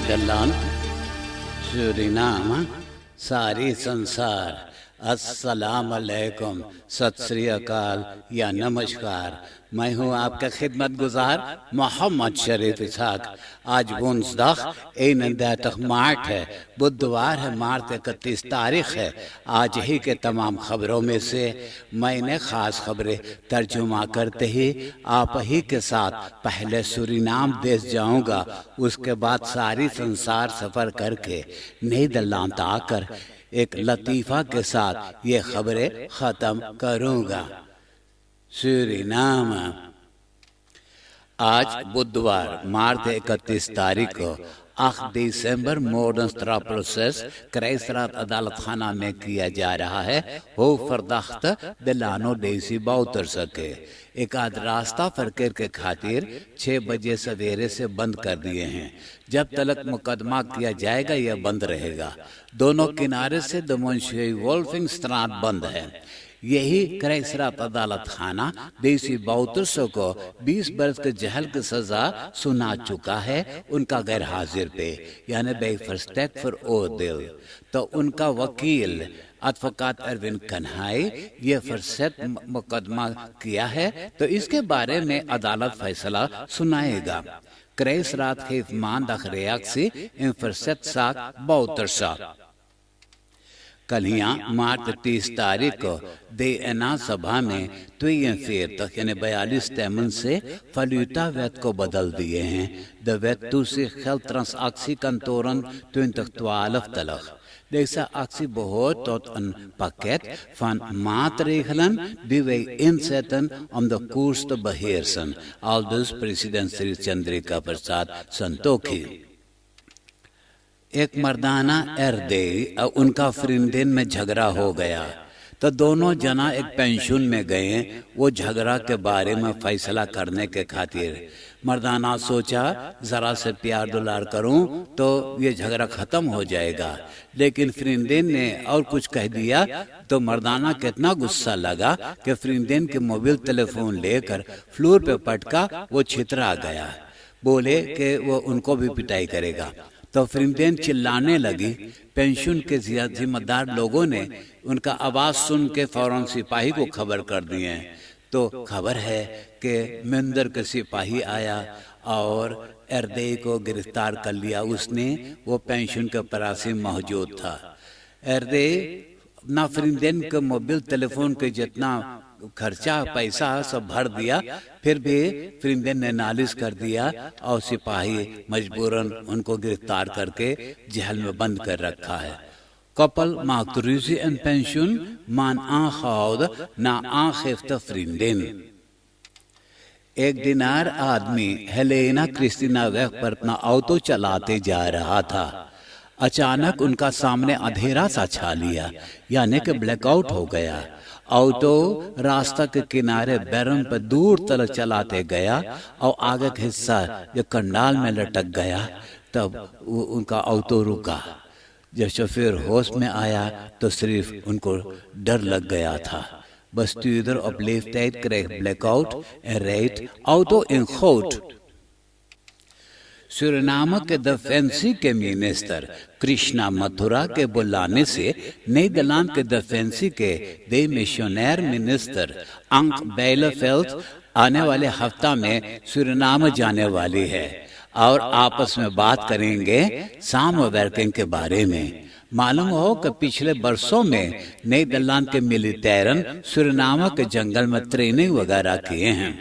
Nederland, Suriname, सारी संसार, अस्सलाम अलैकुम, सत श्री अकाल या नमस्कार। मैं हूँ आपका खिदमत गुजार मोहम्मद शरीफ इसहाक। आज 31 मार्च है, बुधवार है, मार्च 31 तारीख है। आज ही के तमाम खबरों में से मैंने खास खबरें तर्जुमा करते ही आप ही के साथ पहले सूरीनाम देश जाऊंगा, उसके बाद सारी संसार सफर करके नीदरलैंड आकर एक लतीफ़ा के साथ ये खबरें ख़त्म करूँगा। सूरीनाम। आज बुधवार मार्च 31 तारीख को 8 दिसंबर मॉडर्न स्ट्रा प्रोसेस क्राइसरात अदालत खाना में किया जा रहा है। हो फरदख्त दिलानो देसी बाउतर सके एक आध रास्ता फरकेर के खातिर 6 बजे सवेरे से बंद कर दिए हैं। जब तलक मुकदमा किया जाएगा यह बंद रहेगा। दोनों किनारे से दमनशेई वोल्फिंग स्ट्रात बंद है। यही क्राइसरात अदालत खाना देसी बाउतरसों को 20 बरस के जहल की सजा सुना चुका है उनका गैर हाजिर पे, यानी बेफर्स्टेक फॉर ओदिल। तो उनका वकील एडवोकेट अरविंद कन्हाई ये फरसेट मुकदमा किया है, तो इसके बारे में अदालत फैसला सुनाएगा। क्राइसरात heeft maandag reactie in verzetzaak Boutersa। कल यहाँ मार्च 30 तारीख को DNA सभा में 42 यानी 42 stemmen से valuta wet को बदल दिए हैं। De wet toezicht geldtransactiekantoren 2012 terug। Deze actie behoort tot een pakket van maatregelen die wij inzetten om de koers te beheersen, aldus president Sri Chandrika Prasad Santokhi। एक मर्दाना एर्दे और उनका फ्रिंदेन में झगड़ा हो गया, तो दोनों जना एक पेंशन में गए वो झगड़ा के बारे में फैसला करने के खातिर। मर्दाना सोचा जरा से प्यार दुलार करूं तो ये झगड़ा खत्म हो जाएगा, लेकिन फ्रिंदेन ने और कुछ कह दिया तो मर्दाना कितना गुस्सा लगा कि फ्रिंदेन के मोबाइल टेलीफोन लेकर फ्लोर पे पटका वो छितरा गया। बोले कि वो उनको भी पिटाई करेगा। तो फ्रिंदेन चिल्लाने लगी। पेंशन के जिम्मेदार लोगों ने उनका आवाज सुन के फौरन सिपाही को खबर कर दिए। तो खबर है कि मंदिर के सिपाही आया और एर्दे को गिरफ्तार कर लिया। उसने वो पेंशन के परासी मौजूद था। एर्दे ना फ्रिंदेन के मोबाइल टेलीफोन के जितना खर्चा पैसा सब भर दिया, फिर भी फ्रिंदेन ने नालिश कर दिया और सिपाही मजबूरन उनको गिरफ्तार करके जेल में बंद कर रखा है। Koppel maakt ruzie en pensioen, man aangehouden na aangifte vriendin। एक दिनार आदमी हेलेना क्रिस्टीना वेग पर अपना ऑटो चलाते जा रहा था। अचानक उनका सामने अंधेरा सा छा लिया, यानी कि ब्लैकआउट हो गया। ऑटो रास्ता के किनारे बैरन पर दूर तक चलाते गया और आगे का हिस्सा जो कंडाल में लटक गया। तब उनका ऑटो रुका। जब शोफर होश में आया तो सिर्फ उनको डर लग गया था। Bestuurder op leeftijd krijgt blackout en rijdt auto in goud। Suriname के डिफेंसी के मिनिस्टर कृष्णा मथुरा के बुलाने से नीदरलैंड के डिफेंसी के मिशनर मिनिस्टर अंक बेलेफेल्ड आने वाले हफ्ता में सूरीनाम जाने वाली है और आपस में बात करेंगे सामवर्किंग के बारे में। मालूम हो कि पिछले बरसों में नीदरलैंड के मिलिटेरन सूरीनाम के जंगल में ट्रेनिंग वगैरह किए हैं।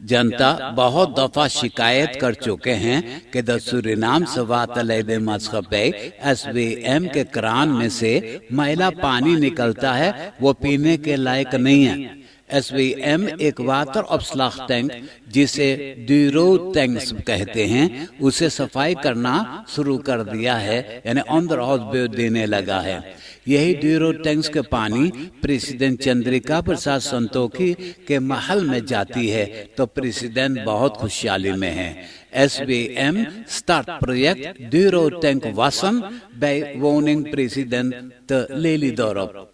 जनता बहुत दफा शिकायत कर चुके हैं कि द सूरीनाम सवातलैदे मस्कबे SVM के क्रान में से मैला पानी निकलता है, वो पीने के लायक नहीं है। SVM एक वाटर ऑप्सलाख टैंक जिसे ड्यूरो टैंक्स कहते हैं, उसे सफाई करना शुरू कर दिया है, यानी ऑन द हाउस देने लगा है। यही ड्यूरो टैंक्स के पानी प्रेसिडेंट चंद्रिका प्रसाद संतोखी के महल में जाती है, तो प्रेसिडेंट बहुत खुशहाली में है। SVM start project ड्यूरो टैंक वासन bij woning president Lelydorp।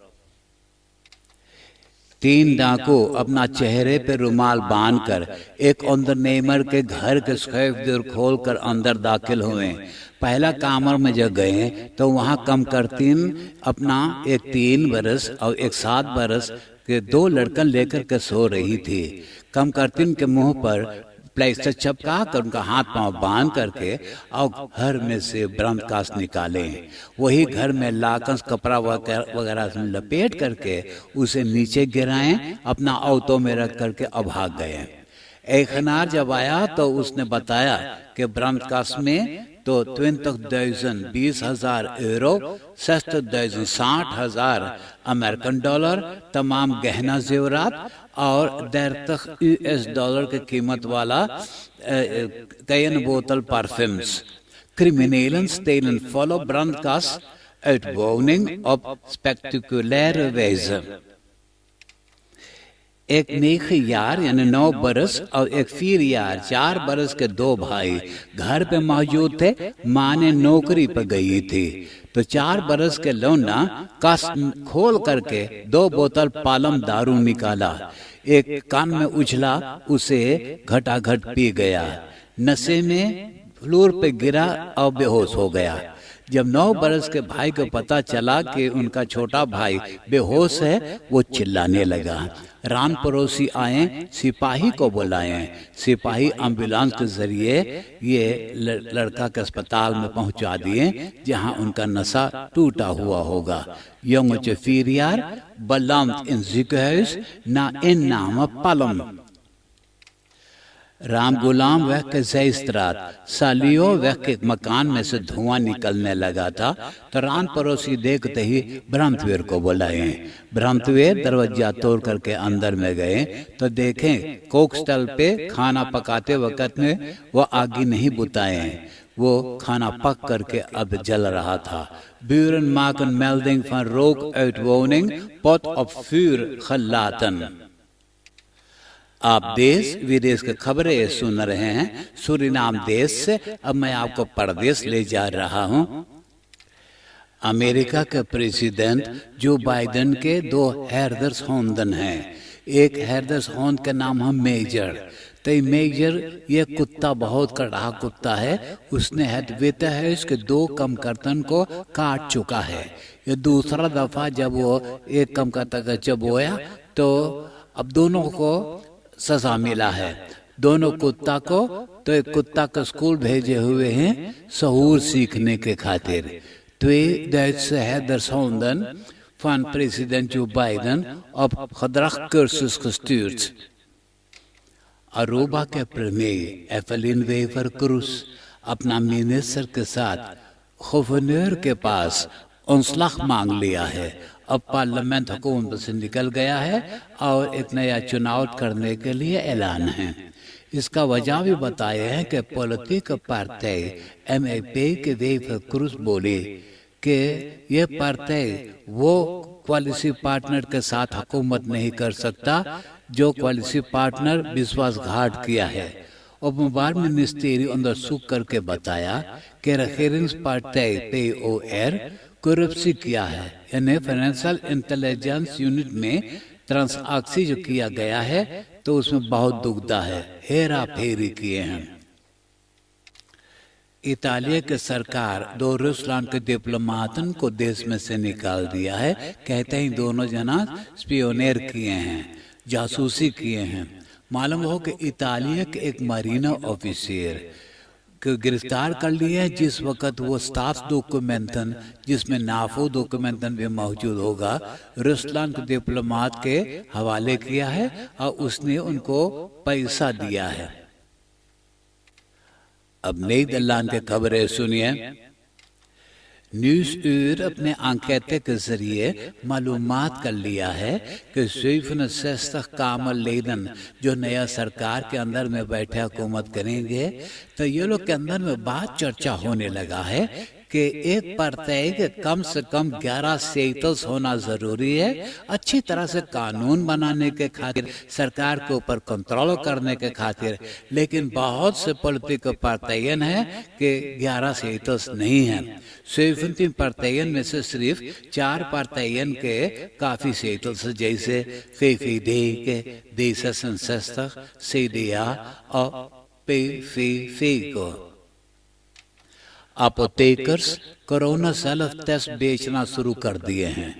3 डाकू अपना चेहरे पे रुमाल बांधकर एक अंडरनेमर के घर के सैफ दर खोलकर अंदर दाखिल हुए। पहला कामर में जब गए तो वहां कम करतीन अपना एक 3 बरस और एक 7 बरस के 2 लड़कन लेकर के सो रही थी। कम करतीन के मुंह पर प्लास्टर चपका कर उनका हाथ पांव बांध करके और घर में से ब्रह्मकाश निकाले। वही घर में लाकस कपड़ा वगैरह लपेट करके उसे नीचे गिराएं, अपना औतों में रख करके अब भाग गए। एक खनार जब आया तो उसने बताया कि ब्रह्मकाश में तो 20,000 यूरो, 60,000 अमेरिकन डॉलर, तमाम गहना जेवरात और $US की कीमत वाला कई बोतल perfumes. Kriminellen stelen volle brandgas uit woning op spectaculaire wijze। एक 9 यानी 9 बरस और एक 4 बरस के 2 भाई घर पे मौजूद थे। माँ ने नौकरी पर गई थी तो 4 बरस के लौंडा कस खोल करके 2 बोतल पालम दारू निकाला, एक कान में उछला, उसे घटाघट पी गया, नशे में फ्लोर पे गिरा और बेहोश हो गया। जब 9 बरस के भाई को पता चला कि उनका छोटा भाई बेहोश है, वो चिल्लाने लगा। रान पड़ोसी आए, सिपाही को बुलाए। सिपाही एम्बुलेंस के जरिए ये लड़का के अस्पताल में पहुंचा दिए जहां उनका नशा टूटा हुआ होगा। Jongetje 4 jaar, beland in ziekenhuis na inname palm। Ram गुलाम वह के जयस्त्रात सालियों वह के मकान में से धुआं निकलने लगा था तो रान पड़ोसी देखते ही ब्रह्मवीर को बुलाए। ब्रह्मवीर दरवाजा तोड़ करके अंदर में गए तो देखें कोकस्थल पे खाना पकाते वक्त में वो आगे नहीं बुताए, वो खाना पक करके अब जल रहा था। Buren maken melding van rook uit woning, pot op vuur gelaten। आप देश विदेश के खबरें सुन रहे हैं सूरीनाम देश से। अब मैं आपको परदेश ले जा रहा हूं। अमेरिका के प्रेसिडेंट जो बाइडेन के 2 हेर्दर्स होंदन हैं। एक हेर्दर्स होंद का नाम है मेजर। तो मेजर ये कुत्ता बहुत कड़ा कुत्ता है, उसने हेडवेता है इसके 2 कम कर्तन को काट चुका है। ये दूसरा दफा जब वो एक कम कर्तन जब होया तो अब दोनों को सजा मिला है, दोनों कुत्ता को। तो एक कुत्ता को स्कूल भेजे हुए हैं सहूर सीखने के खातिर। 2 Duitse herdershonden van president Joe Biden op gedragscursus gestuurd। Aruba के प्रीमियर एफलिन वेवर क्रूज अपना मिनिस्टर के साथ गवर्नर के पास अंसलाख मांग लिया है। अब पार्लियामेंट हुकूमत से निकल गया है और एक नया चुनाव करने के लिए ऐलान है। इसका वजह भी बताया है कि पॉलिटिकल पार्टी MAP के वेवर क्रूज बोले कि ये पार्टी वो पॉलिसी पार्टनर के साथ हुकूमत नहीं कर सकता जो पॉलिसी पार्टनर विश्वासघात किया है। और मोबाइल मिनिस्ट्री अंदर सुख करके बताया कि regeringspartij POR करप्सी किया है, यानी फाइनेंशियल इंटेलिजेंस यूनिट में ट्रांसैक्शन जो किया गया है तो उसमें बहुत दुखदा है, हेरा फेरी किए हैं। इतालिया की सरकार 2 रूसलैंड के डिप्लोमेटन को देश में से निकाल दिया है। कहते हैं दोनों जना स्पियोनेर किए हैं, जासूसी किए हैं। मालूम हो कि इतालिया के एक मरीना ऑफिसर को गिरफ्तार कर लिया है जिस वक्त वो स्टाफ डॉक्यूमेंटन जिसमें नाफो डॉक्यूमेंटन भी मौजूद होगा रूसलैंड के डिप्लोमेट के हवाले किया है और उसने उनको पैसा दिया है। अब नीदरलैंड के खबरें सुनिए। न्यूज़ अपने अंकेते के जरिए मालूमात कर लिया है कि 67 कामरलेदन जो नया सरकार के अंदर में बैठे हुकूमत करेंगे तो ये लोग के अंदर में बात चर्चा होने लगा है कि एक प्रत्येक कम से कम 11 सेटल्स होना जरूरी है, अच्छी तरह से कानून बनाने के खातिर, सरकार के ऊपर कंट्रोल करने के खातिर। लेकिन बहुत से पॉलिटिकल पार्टियन है कि 11 सेटल्स नहीं है। 17 पार्टियन में से सिर्फ 4 पार्टियन के काफी सेटल्स, जैसे VVD के D66, CDA और PVV को। अपोटेकर्स कोरोना सेल्फ टेस्ट बेचना शुरू कर दिए हैं।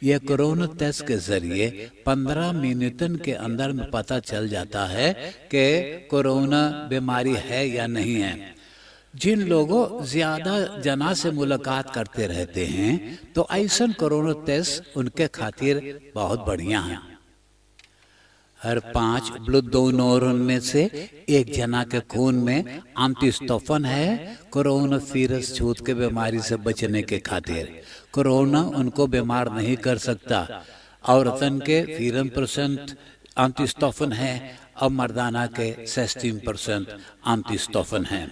यह कोरोना टेस्ट के जरिए 15 मिनटन के अंदर में पता चल जाता है कि कोरोना बीमारी है या नहीं है। जिन लोगों ज्यादा जना से मुलाकात करते रहते हैं तो ऐसा कोरोना टेस्ट उनके खातिर बहुत बढ़िया है। हर 5 ब्लड डोनर में से एक जना के खून में एंटीस्टोफन है कोरोना वायरस छूत के बीमारी से बचने के खातिर। कोरोना उनको बीमार नहीं कर सकता। औरतन के 13% एंटीस्टोफन है और मर्दाना के 16% एंटीस्टोफन है।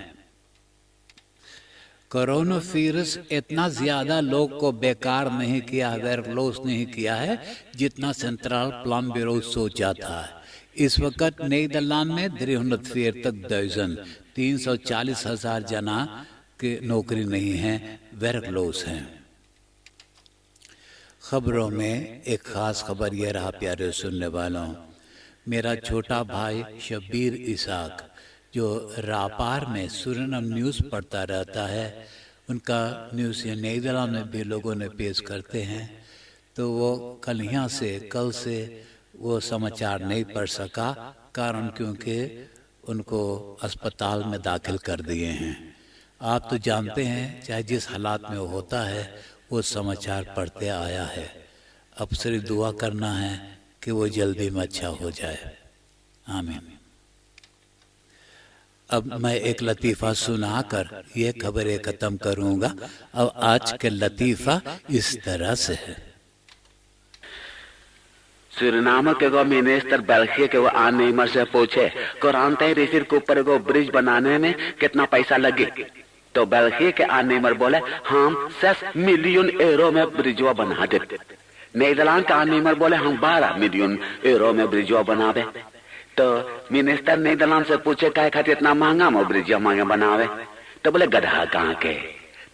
कोरोना वायरस इतना ज्यादा लोग को बेकार नहीं किया, अगर लॉस नहीं किया है जितना सेंट्रल प्लान ब्यूरो सोचा था। इस वक्त नीदरलैंड में 340,000 जना की नौकरी नहीं है, वर्क लॉस है। खबरों में एक खास खबर यह रहा प्यारे सुनने वालों, मेरा छोटा भाई शब्बीर इसाक जो रापार में सूरीनाम न्यूज़ पढ़ता रहता है, उनका न्यूज़ ये नीदरलैंड में भी लोगों ने पेश करते हैं, तो वो कल से वो समाचार नहीं पढ़ सका, कारण क्योंकि उनको अस्पताल में दाखिल कर दिए हैं। आप तो जानते हैं चाहे जिस हालात में वो होता है वो समाचार पढ़ते आया है। अब सिर्फ दुआ करना है कि वो जल्दी में अच्छा हो जाए, आमीन। अब मैं एक लतीफ़ा सुनाकर ये खबरें ख़त्म करूँगा। अब आज के लतीफ़ा इस तरह से है। सूरीनाम के गो मिनिस्टर बेल्जियम के वो आनेमर से पूछे कोरानते रिफिर के ऊपर को ब्रिज बनाने में कितना पैसा लगे, तो बेल्जियम के आनेमर बोले हम 6 मिलियन यूरो में ब्रिजवा बना दे। नीदरलैंड का आनेमर बोले हम 12 मिलियन यूरो में ब्रिजवा बनावे। तो मिनिस्टर नीदरलैंड से पूछे काहे खातिर इतना महंगा में ब्रिज महंगा बनावे, तो बोले गधा कहाँ के,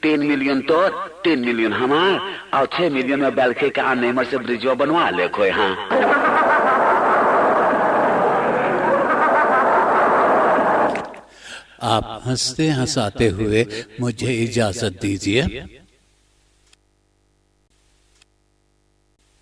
3 मिलियन तो 3 मिलियन हमार और 6 मिलियन में बेल्जियम के आनेमर से ब्रिजवा बनवा ले कोई। हाँ आप हंसते हंसाते हुए मुझे इजाजत दीजिए।